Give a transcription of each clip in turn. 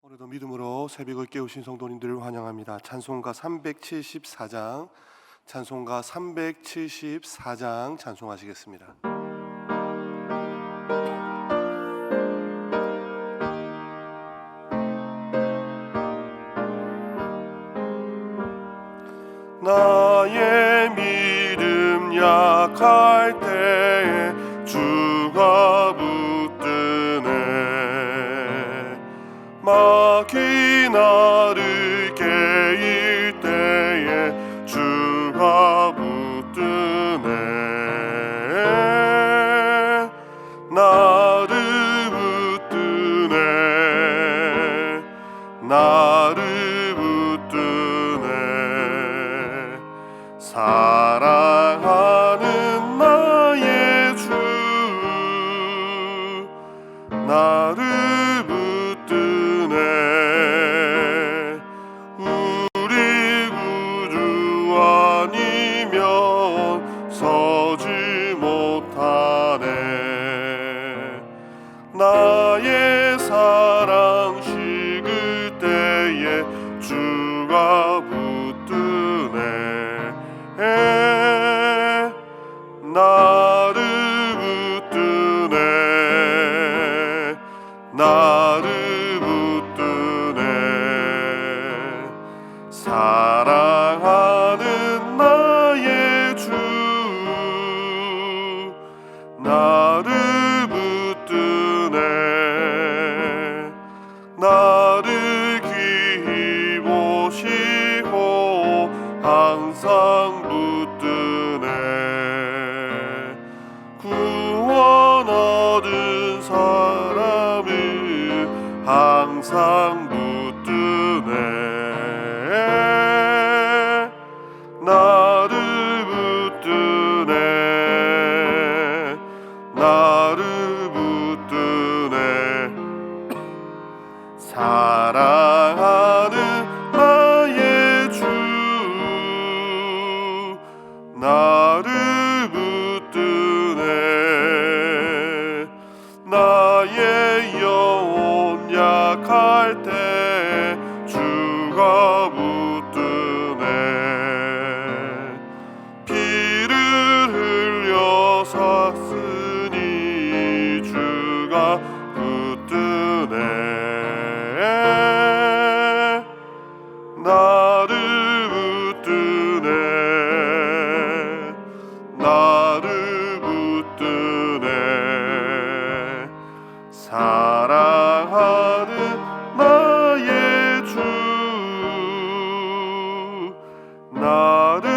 오늘도 믿음으로 새벽을 깨우신 성도님들을 환영합니다. 찬송가 374장, 찬송가 374장 찬송하시겠습니다. 나의 믿음 약할 때에 주가 붙드네. 마귀 나를 깨일 때에 주가 붙드네. 나를 붙드네. 나를 붙드네. 사랑하는 나의 주 나를 붙드네. 우리 구주 아니면 서지 못하네. 나의 사랑 식을 때에 주가 붙드네. 나를 붙드네. 나를 붙드네. 사랑하는 나의 주 나를 붙드네. 나를 귀히 보시고 항상 붙드네. 구원 얻은 사람을 항상 붙드네. 나를 붙드네. 나를 붙드네. 사랑하는 나의 주 나를 붙드네. 나의 영혼 약할 때 주가 붙드네. 피를 흘려 샀으니 주가 붙드네. 나를 붙드네. 나를 붙드네. 사랑하는 나의 주 나를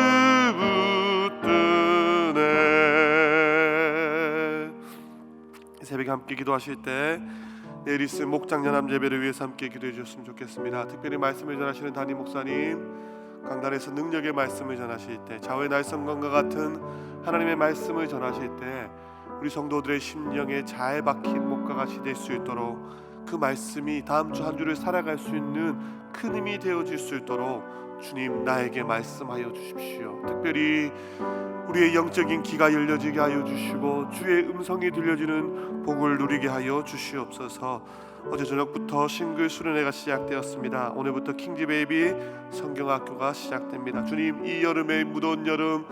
붙드네. 이 새벽에 함께 기도하실 때 내일 있을 목장연합 예배를 위해서 함께 기도해 주셨으면 좋겠습니다. 특별히 말씀을 전하시는 담임 목사님, 강단에서 능력의 말씀을 전하실 때, 좌우의 날성광과 같은 하나님의 말씀을 전하실 때 우리 성도들의 심령에 잘 박힌 목과같이 될 수 있도록, 그 말씀이 다음 주 한 주를 살아갈 수 있는 큰 힘이 되어질 수 있도록 주님 나에게 말씀하여 주십시오. 특별히 우리의 영적인 귀가 열려지게 하여 주시고 주의 음성이 들려지는 복을 누리게 하여 주시옵소서. 어제 저녁부터 싱글 수련회가 시작되었습니다. 오늘부터 킹지베이비 성경학교가 시작됩니다. 주님, 이 여름의 무더운 여름,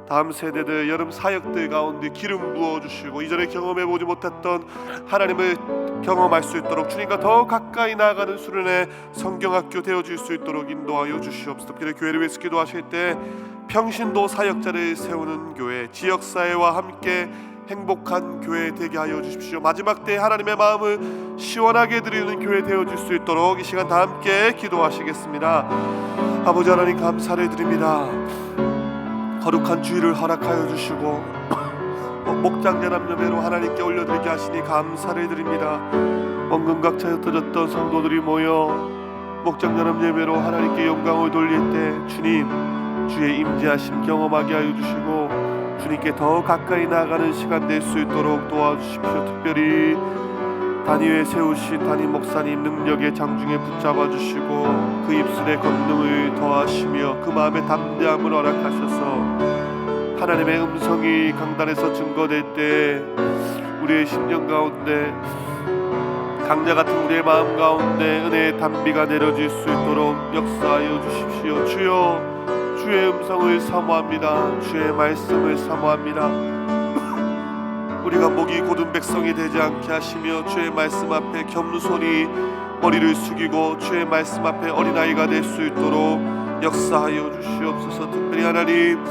다음 세대들 여름 사역들 가운데 기름 부어주시고 이전에 경험해보지 못했던 하나님을 경험할 수 있도록 주님과 더 가까이 나아가는 수련회 성경학교 되어질 수 있도록 인도하여 주시옵소서. 특별히 교회를 위해서 기도하실 때 평신도 사역자를 세우는 교회, 지역사회와 함께 행복한 교회 되게 하여 주십시오. 마지막 때 하나님의 마음을 시원하게 드리는 교회 되어질 수 있도록 이 시간 다 함께 기도하시겠습니다. 아버지 하나님 감사를 드립니다. 거룩한 주일을 허락하여 주시고 목장연합 예배로 하나님께 올려드리게 하시니 감사를 드립니다. 원근각차 흩어졌던 성도들이 모여 목장연합 예배로 하나님께 영광을 돌릴 때 주님, 주의 임재하심 경험하게 하여 주시고 주님께 더 가까이 나아가는 시간 될 수 있도록 도와주십시오. 특별히 단위에 세우신 담임 목사님 능력의 장중에 붙잡아 주시고 그 입술의 권능을 더하시며 그 마음의 담대함을 허락하셔서 하나님의 음성이 강단에서 증거될 때 우리의 심령 가운데 강자 같은 우리의 마음 가운데 은혜의 단비가 내려질 수 있도록 역사하여 주십시오. 주여, 주의 음성을 사모합니다. 주의 말씀을 사모합니다. 우리가 목이 곧은 백성이 되지 않게 하시며 주의 말씀 앞에 겸손히 머리를 숙이고 주의 말씀 앞에 어린아이가 될 수 있도록 역사하여 주시옵소서. 특별히 하나님,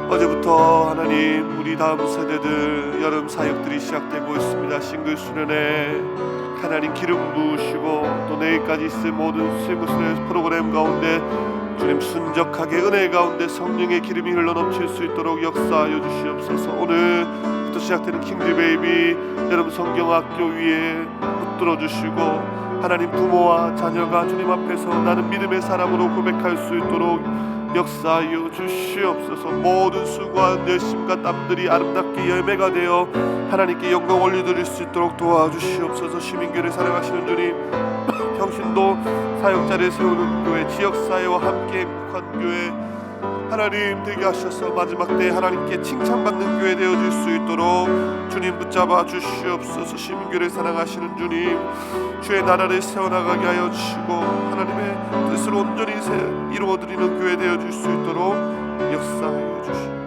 어제부터 하나님 우리 다음 세대들 여름 사역들이 시작되고 있습니다. 싱글 수련회 하나님 기름 부으시고 또 내일까지 있을 모든 싱글 수련회 프로그램 가운데 주님 순적하게 은혜 가운데 성령의 기름이 흘러넘칠 수 있도록 역사하여 주시옵소서. 오늘부터 시작되는 킹즈베이비 여름 성경학교 위에 붙들어 주시고 하나님 부모와 자녀가 주님 앞에서 나는 믿음의 사람으로 고백할 수 있도록 역사하여 주시옵소서. 모든 수고한 열심과 땀들이 아름답게 열매가 되어 하나님께 영광 올려드릴 수 있도록 도와주시옵소서. 시민교회를 사랑하시는 주님, 평신도 사역자를 세우는 교회, 지역사회와 함께 행복한 교회 하나님 되게 하셔서 마지막 때 하나님께 칭찬받는 교회 되어질 수 있도록 주님 붙잡아 주시옵소서. 시민교회를 사랑하시는 주님, 주의 나라를 세워나가게 하여 주시고 하나님의 뜻을 온전히 이루어드리는 교회 되어질 수 있도록 역사하여 주시옵소서.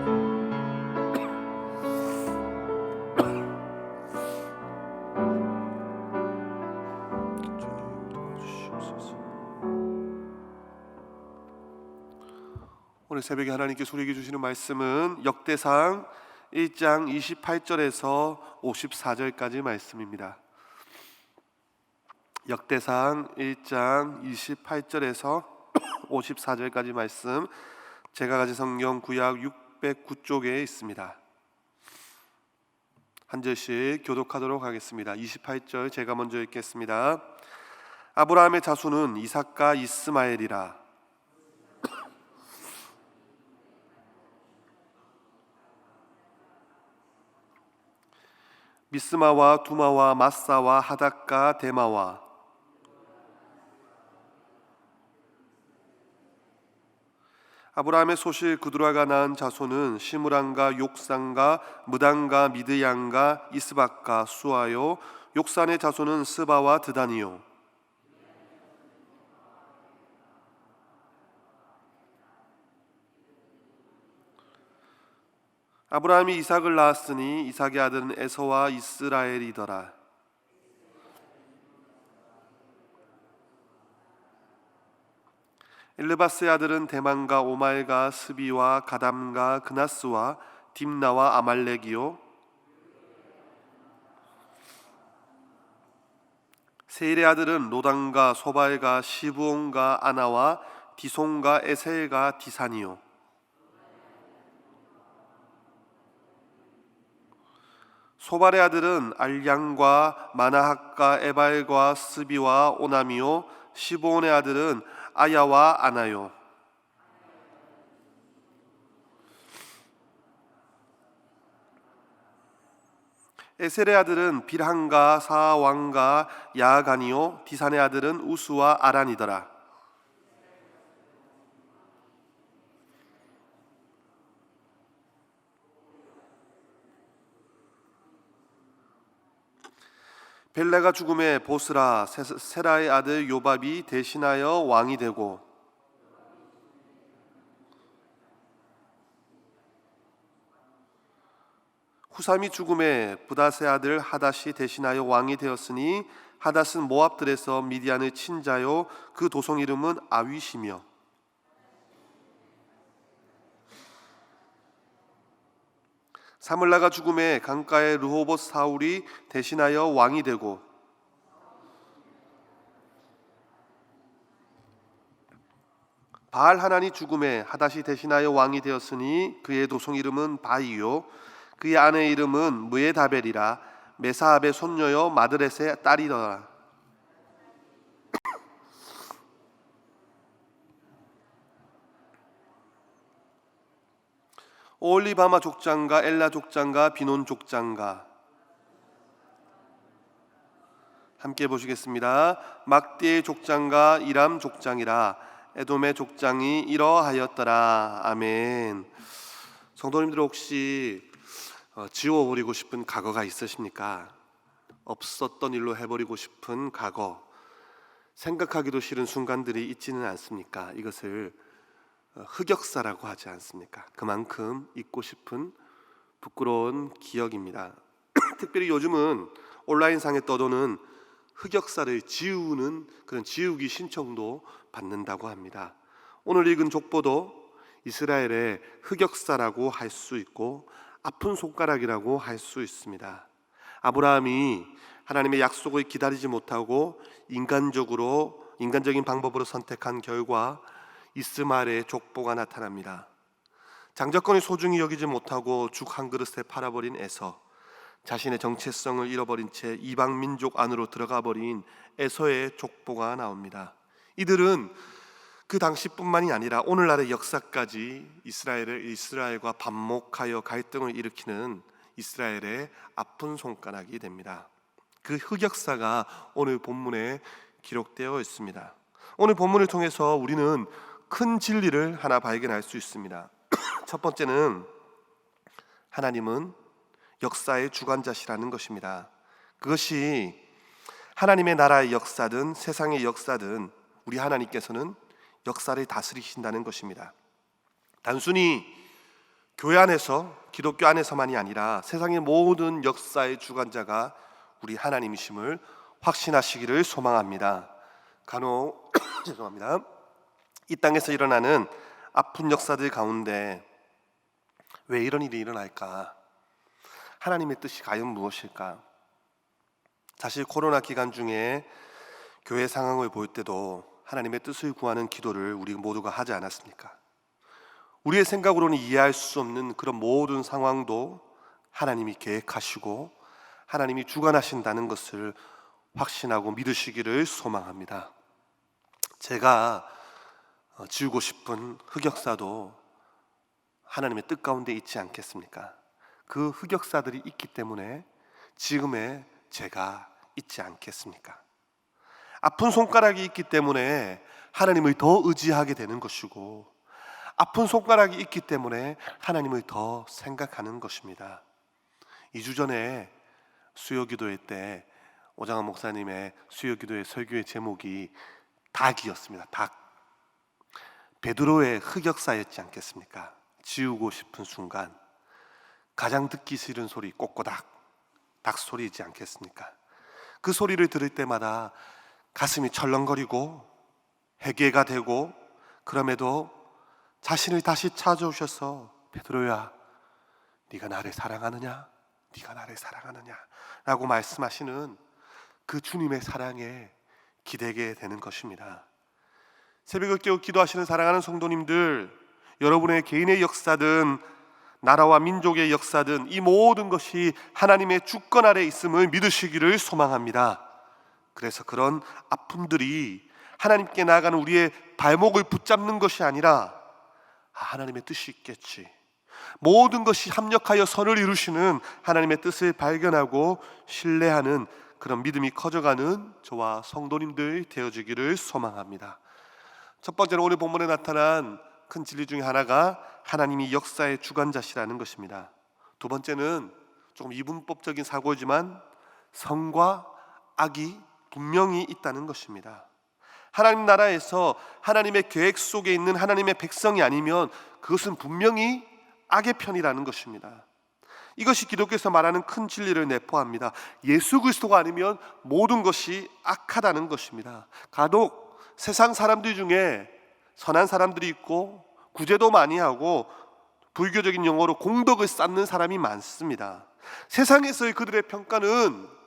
오늘 새벽에 하나님께서 우리에게 주시는 말씀은 역대상 1장 28절에서 54절까지 말씀입니다. 역대상 1장 28절에서 54절까지 말씀, 제가 가진 성경 구약 609쪽에 있습니다. 한 절씩 교독하도록 하겠습니다. 28절 제가 먼저 읽겠습니다. 아브라함의 자손은 이삭과 이스마엘이라. 미스마와 두마와 마사와 하닷과 데마와 아브라함의 소실 그두라가 낳은 자손은 시므란과 욕산과 무단과 미드양과 이스박과 수아요. 욕산의 자손은 스바와 드단이요. 아브라함이 이삭을 낳았으니 이삭의 아들은 에서와 이스라엘이더라. 엘르바스의 아들은 데만과 오말과 스비와 가담과 그나스와 딥나와 아말렉이요. 세일의 아들은 로단과 소발과 시브온과 아나와 디송과 에셀과 디산이요. 소발의 아들은 알량과 마나핫과 에발과 스비와 오나미요. 시브온의 아들은 아야와 아나요. 에셀의 아들은 빌한과 사왕과 야간이요. 디산의 아들은 우스와 아란이더라. 벨레가 죽음에 보스라 세라의 아들 요밥이 대신하여 왕이 되고, 후삼이 죽음에 부닷의 아들 하닷이 대신하여 왕이 되었으니 하닷은 모압들에서 미디안을 친 자요. 그 도성 이름은 아윗이며, 사물라가 죽음에 강가의 르호봇 사울이 대신하여 왕이 되고, 바알 하나니 죽음에 하닷이 대신하여 왕이 되었으니 그의 도성 이름은 바이요. 그의 아내 이름은 무에다벨이라. 메사압의 손녀여 마드렛의 딸이더라. 오홀리바마 족장과 엘라 족장과 비논 족장과 함께 보시겠습니다. 막디의 족장과 이람 족장이라. 에돔의 족장이 이러하였더라. 아멘. 성도님들 혹시 지워버리고 싶은 과거가 있으십니까? 없었던 일로 해버리고 싶은 과거, 생각하기도 싫은 순간들이 있지는 않습니까? 이것을 흑역사라고 하지 않습니까? 그만큼 잊고 싶은 부끄러운 기억입니다. 특별히 요즘은 온라인상에 떠도는 흑역사를 지우는 그런 지우기 신청도 받는다고 합니다. 오늘 읽은 족보도 이스라엘의 흑역사라고 할 수 있고 아픈 손가락이라고 할 수 있습니다. 아브라함이 하나님의 약속을 기다리지 못하고 인간적인 방법으로 선택한 결과 이스마엘의 족보가 나타납니다. 장자권을 소중히 여기지 못하고 죽 한 그릇에 팔아버린 에서, 자신의 정체성을 잃어버린 채 이방 민족 안으로 들어가 버린 에서의 족보가 나옵니다. 이들은 그 당시뿐만이 아니라 오늘날의 역사까지 이스라엘과 반목하여 갈등을 일으키는 이스라엘의 아픈 손가락이 됩니다. 그 흑역사가 오늘 본문에 기록되어 있습니다. 오늘 본문을 통해서 우리는 큰 진리를 하나 발견할 수 있습니다. 첫 번째는 하나님은 역사의 주관자시라는 것입니다. 그것이 하나님의 나라의 역사든 세상의 역사든 우리 하나님께서는 역사를 다스리신다는 것입니다. 단순히 교회 안에서, 기독교 안에서만이 아니라 세상의 모든 역사의 주관자가 우리 하나님이심을 확신하시기를 소망합니다. 간혹 죄송합니다. 이 땅에서 일어나는 아픈 역사들 가운데 왜 이런 일이 일어날까? 하나님의 뜻이 과연 무엇일까? 사실 코로나 기간 중에 교회 상황을 볼 때도 하나님의 뜻을 구하는 기도를 우리 모두가 하지 않았습니까? 우리의 생각으로는 이해할 수 없는 그런 모든 상황도 하나님이 계획하시고 하나님이 주관하신다는 것을 확신하고 믿으시기를 소망합니다. 제가 지우고 싶은 흑역사도 하나님의 뜻 가운데 있지 않겠습니까? 그 흑역사들이 있기 때문에 지금의 제가 있지 않겠습니까? 아픈 손가락이 있기 때문에 하나님을 더 의지하게 되는 것이고, 아픈 손가락이 있기 때문에 하나님을 더 생각하는 것입니다. 2주 전에 수요기도회 때 오장환 목사님의 수요기도회 설교의 제목이 닭이었습니다. 닭. 베드로의 흑역사였지 않겠습니까? 지우고 싶은 순간, 가장 듣기 싫은 소리, 꼬꼬닥, 닭 소리이지 않겠습니까? 그 소리를 들을 때마다 가슴이 철렁거리고 회개가 되고, 그럼에도 자신을 다시 찾아오셔서 베드로야, 네가 나를 사랑하느냐? 네가 나를 사랑하느냐? 라고 말씀하시는 그 주님의 사랑에 기대게 되는 것입니다. 새벽을 깨워 기도하시는 사랑하는 성도님들, 여러분의 개인의 역사든 나라와 민족의 역사든 이 모든 것이 하나님의 주권 아래 있음을 믿으시기를 소망합니다. 그래서 그런 아픔들이 하나님께 나아가는 우리의 발목을 붙잡는 것이 아니라 하나님의 뜻이 있겠지, 모든 것이 합력하여 선을 이루시는 하나님의 뜻을 발견하고 신뢰하는 그런 믿음이 커져가는 저와 성도님들 되어지기를 소망합니다. 첫 번째는 오늘 본문에 나타난 큰 진리 중에 하나가 하나님이 역사의 주관자시라는 것입니다. 두 번째는 조금 이분법적인 사고이지만 성과 악이 분명히 있다는 것입니다. 하나님 나라에서 하나님의 계획 속에 있는 하나님의 백성이 아니면 그것은 분명히 악의 편이라는 것입니다. 이것이 기독교에서 말하는 큰 진리를 내포합니다. 예수 그리스도가 아니면 모든 것이 악하다는 것입니다. 간혹 세상 사람들 중에 선한 사람들이 있고 구제도 많이 하고 불교적인 용어로 공덕을 쌓는 사람이 많습니다. 세상에서의 그들의 평가는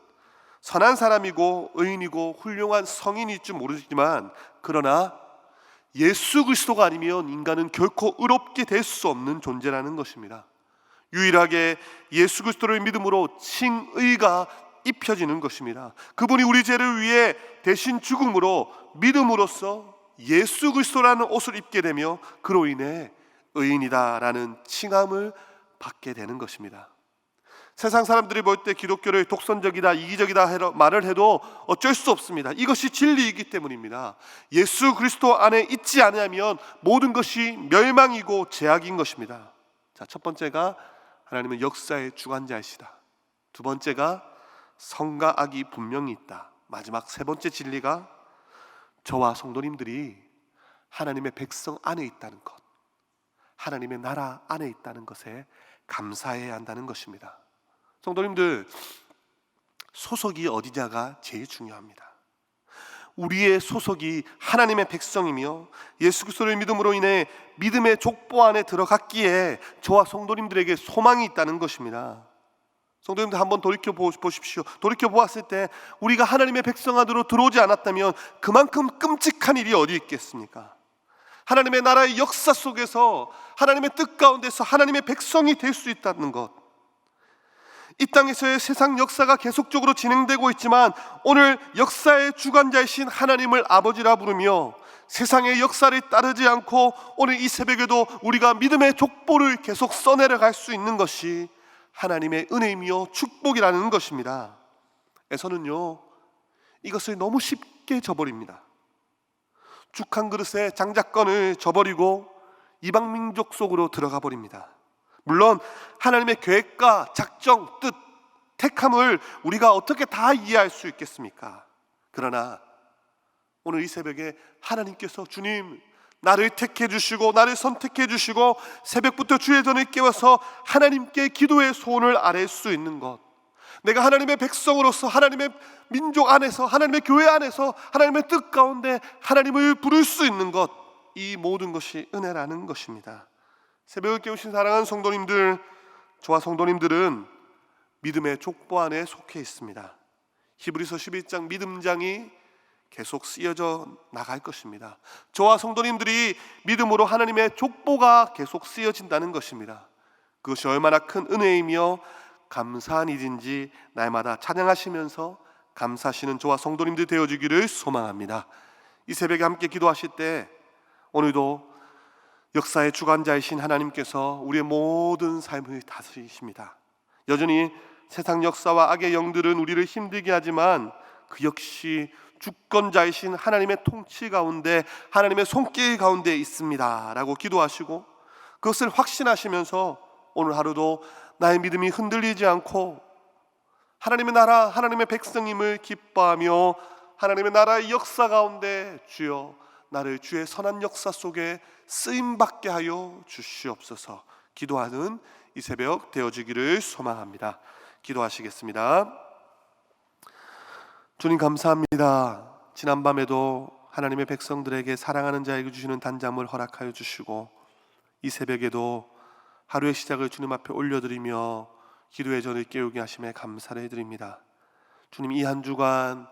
선한 사람이고 의인이고 훌륭한 성인일 줄 모르지만, 그러나 예수 그리스도가 아니면 인간은 결코 의롭게 될 수 없는 존재라는 것입니다. 유일하게 예수 그리스도를 믿음으로 칭의가 입혀지는 것입니다. 그분이 우리 죄를 위해 대신 죽음으로 믿음으로써 예수 그리스도라는 옷을 입게 되며 그로 인해 의인이다라는 칭함을 받게 되는 것입니다. 세상 사람들이 볼 때 기독교를 독선적이다, 이기적이다 말을 해도 어쩔 수 없습니다. 이것이 진리이기 때문입니다. 예수 그리스도 안에 있지 않으면 모든 것이 멸망이고 죄악인 것입니다. 자, 첫 번째가 하나님은 역사의 주관자이시다. 두 번째가 성과 악이 분명히 있다. 마지막 세 번째 진리가 저와 성도님들이 하나님의 백성 안에 있다는 것, 하나님의 나라 안에 있다는 것에 감사해야 한다는 것입니다. 성도님들, 소속이 어디냐가 제일 중요합니다. 우리의 소속이 하나님의 백성이며 예수 그리스도를 믿음으로 인해 믿음의 족보 안에 들어갔기에 저와 성도님들에게 소망이 있다는 것입니다. 성도님들 한번 돌이켜 보십시오. 돌이켜 보았을 때 우리가 하나님의 백성 안으로 들어오지 않았다면 그만큼 끔찍한 일이 어디 있겠습니까? 하나님의 나라의 역사 속에서 하나님의 뜻 가운데서 하나님의 백성이 될 수 있다는 것, 이 땅에서의 세상 역사가 계속적으로 진행되고 있지만 오늘 역사의 주관자이신 하나님을 아버지라 부르며 세상의 역사를 따르지 않고 오늘 이 새벽에도 우리가 믿음의 족보를 계속 써내려갈 수 있는 것이 하나님의 은혜이며 축복이라는 것입니다. 에서는요, 이것을 너무 쉽게 저버립니다. 죽 한 그릇에 장자권을 저버리고 이방 민족 속으로 들어가 버립니다. 물론 하나님의 계획과 작정, 뜻, 택함을 우리가 어떻게 다 이해할 수 있겠습니까? 그러나 오늘 이 새벽에 하나님께서 주님, 나를 택해 주시고 나를 선택해 주시고 새벽부터 주의 전을 깨워서 하나님께 기도의 소원을 아뢰 수 있는 것, 내가 하나님의 백성으로서 하나님의 민족 안에서 하나님의 교회 안에서 하나님의 뜻 가운데 하나님을 부를 수 있는 것, 이 모든 것이 은혜라는 것입니다. 새벽을 깨우신 사랑하는 성도님들, 저와 성도님들은 믿음의 족보 안에 속해 있습니다. 히브리서 11장 믿음장이 계속 쓰여져 나갈 것입니다. 저와 성도님들이 믿음으로 하나님의 족보가 계속 쓰여진다는 것입니다. 그것이 얼마나 큰 은혜이며 감사한 일인지 날마다 찬양하시면서 감사하시는 저와 성도님들 되어주기를 소망합니다. 이 새벽에 함께 기도하실 때 오늘도 역사의 주관자이신 하나님께서 우리의 모든 삶을 다스리십니다. 여전히 세상 역사와 악의 영들은 우리를 힘들게 하지만 그 역시 주권자이신 하나님의 통치 가운데 하나님의 손길 가운데 있습니다 라고 기도하시고 그것을 확신하시면서 오늘 하루도 나의 믿음이 흔들리지 않고 하나님의 나라, 하나님의 백성임을 기뻐하며 하나님의 나라의 역사 가운데 주여 나를 주의 선한 역사 속에 쓰임받게 하여 주시옵소서 기도하는 이 새벽 되어지기를 소망합니다. 기도하시겠습니다. 주님 감사합니다. 지난밤에도 하나님의 백성들에게 사랑하는 자에게 주시는 단잠을 허락하여 주시고 이 새벽에도 하루의 시작을 주님 앞에 올려드리며 기도의 전을 깨우게 하심에 감사를 해드립니다. 주님, 이 한 주간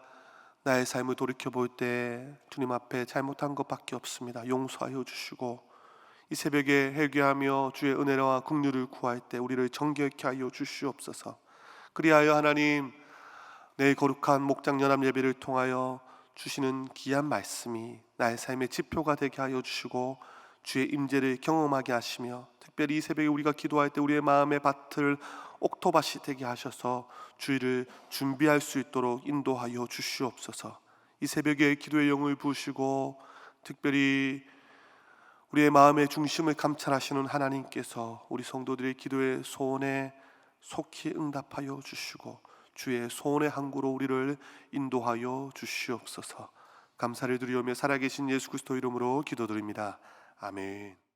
나의 삶을 돌이켜볼 때 주님 앞에 잘못한 것밖에 없습니다. 용서하여 주시고 이 새벽에 회개하며 주의 은혜와 긍휼을 구할 때 우리를 정결케 하여 주시옵소서. 그리하여 하나님, 내 거룩한 목장 연합 예배를 통하여 주시는 귀한 말씀이 나의 삶의 지표가 되게 하여 주시고 주의 임재를 경험하게 하시며 특별히 이 새벽에 우리가 기도할 때 우리의 마음의 밭을 옥토밭이 되게 하셔서 주의를 준비할 수 있도록 인도하여 주시옵소서. 이 새벽에 기도의 영을 부으시고 특별히 우리의 마음의 중심을 감찰하시는 하나님께서 우리 성도들의 기도의 소원에 속히 응답하여 주시고 주의 소원의 항구로 우리를 인도하여 주시옵소서. 감사를 드리오며 살아계신 예수 그리스도 이름으로 기도드립니다. 아멘.